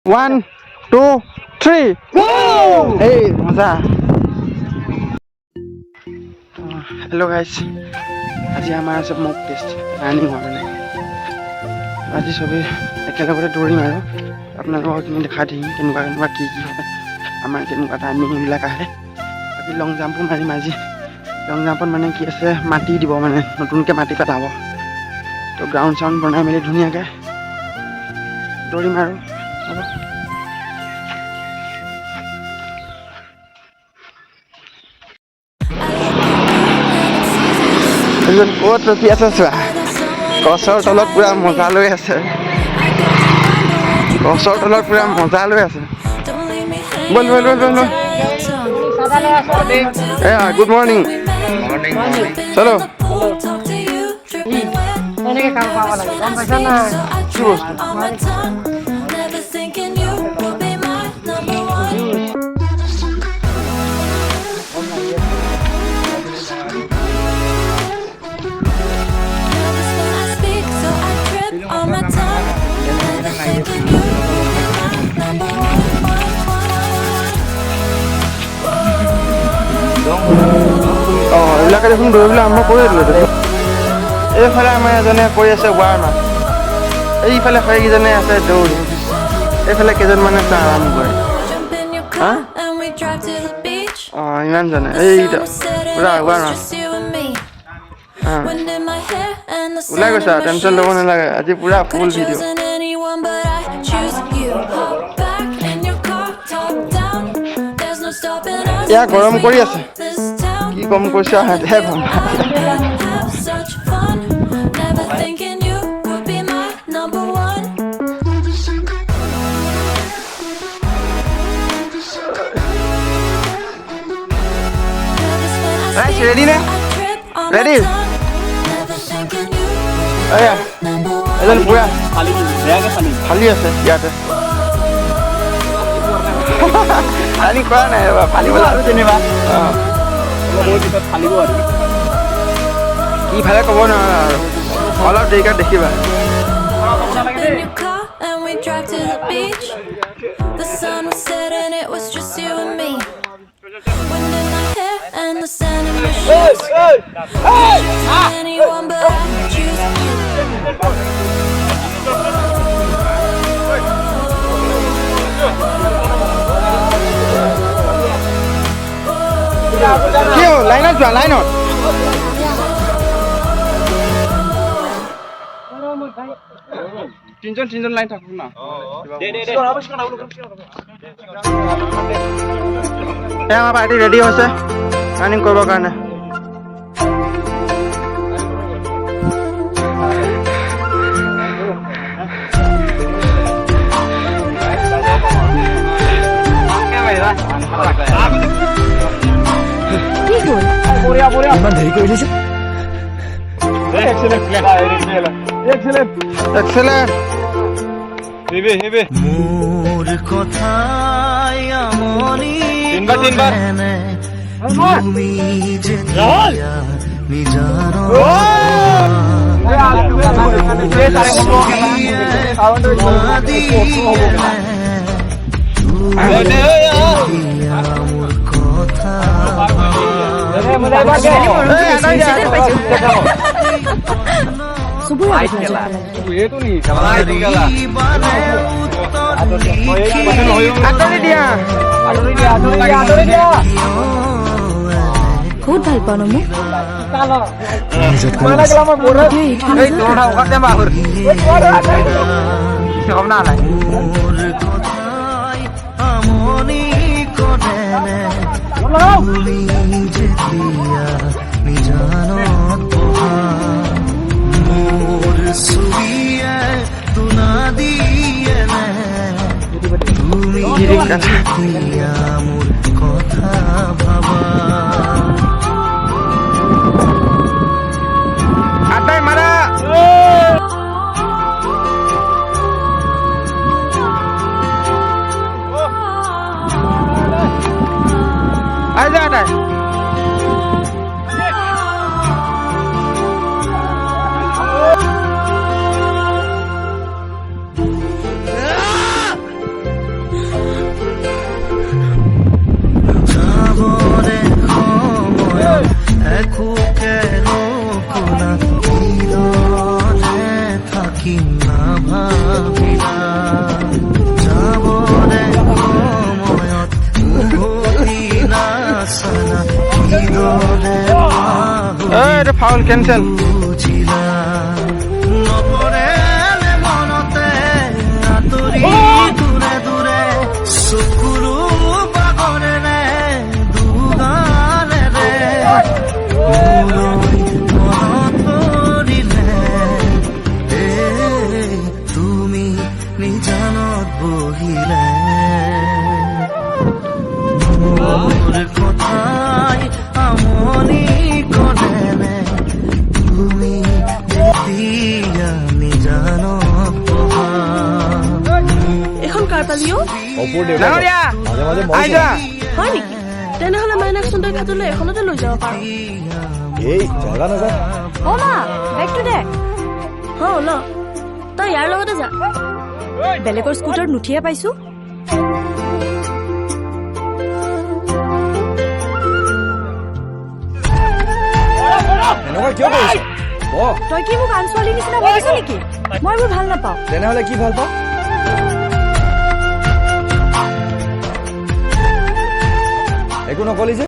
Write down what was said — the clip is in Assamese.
One, two, three, go! Hey, মজা। Hello guys, আজি আমাৰ আছে মক টেষ্ট ৰানিং হোৱা মানে আজি চবেই একেলগতে দৌৰিম আৰু আপোনালোকক তুমি দেখাই দিম কেনেকুৱা কেনেকুৱা কি কি হয় আমাৰ কেনেকুৱা টাইমিংবিলাক আহে বাকী লং জাম্পো মাৰিম আজি লং জাম্পত মানে কি আছে মাটি দিব মানে নতুনকৈ মাটি পেলাব তো গ্ৰাউণ্ড চাউণ্ড বনাই মেলি ধুনীয়াকৈ দৌৰিম আৰু হ'ব ক'ত ৰখি আছে চোৱা গছৰ তলত পুৰা মজা লৈ আছে গছৰ তলত পুৰা মজা লৈ আছে বল বল বল বল গুড মৰ্ণিং চলো কি বস্তু এইবিলাকে দেখোন দৌৰিবলৈ আৰম্ভ কৰি দিলোঁ দেখোন এইফালে আমাৰ এজনে কৰি আছে ৱাৰ্ম আপ এইফালে সেইকেইজনে আছে দৌৰ এইফালে কেইজনমানে আছে আৰাম কৰে হা অঁ ইমানজনে এইটা পুৰা ৱাৰ্ম আপ ওলাই গৈছা টেনশ্যন ল'ব নালাগে আজি পুৰা ফুল ভিডিঅ' এয়া গৰম কৰি আছে কি কম কৈছে সিহঁতেহে গম পায় ৰেডি নে ৰেডি এয়া এজন পুৰা ফালি আছে ইয়াতে ফালি কৰা নাই ৰ'বা ফালিবলৈ আৰু যেনিবা অঁ ফালিব আৰু কি ফালে ক'ব নোৱাৰা আৰু অলপ দেৰিকৈ দেখিবা কি হ'ল লাইনত যোৱা লাইনত তিনজন লাইন থাকো না আমাৰ পাৰ্টি ৰেডি হৈছে ৰানিং কৰিবৰ কাৰণে ইমান দেৰি কৰি দিছে মোৰ কথাই আমনি তুমি যেতিয়া নিজানো মোৰ কথা বহুত ভাল পাওঁ ন মোক গিৰিক কাঠা মোৰ কথা ভাবা আটাই মাৰা আই যা আটাই যাবৰে সময়ত একোকে নকলা হৃদয়তে থাকিম না ভাবিলা যাবৰে সময়ত উভতি নাচালা হৃদয়ৰে এইটো ফাউল কেনচেল বুজিলা নপৰে মনতে আঁতৰি দূৰে দূৰে চকুৰো বাগৰেৰে দুগালেৰে মোলৈ মনত পৰিলে তুমি নিজানত বহিলে মোৰ কথাই আমনি কৰেনে তুমি যেতিয়া নিজানত বহা এখন কাৰ পালিও ডাঙৰীয়া আই যা হয় নেকি তেনেহলে মাইনাকচোন তই ঘাটলৈ এখনতে লৈ যাব পাৰো এই জাগা নাযা অ মা বেগটো দে হ ল তই ইয়াৰ লগতে যা বেলেগৰ স্কুটাৰ নুঠিয়ে পাইছো এনেকুৱা কিয় কৰিছ তই কি মোক আন ছোৱালীৰ নিচিনা ভাবিছ নেকি মই এইবোৰ ভাল নাপাওঁ তেনেহলে কি ভাল পাওঁ একো নকলি যে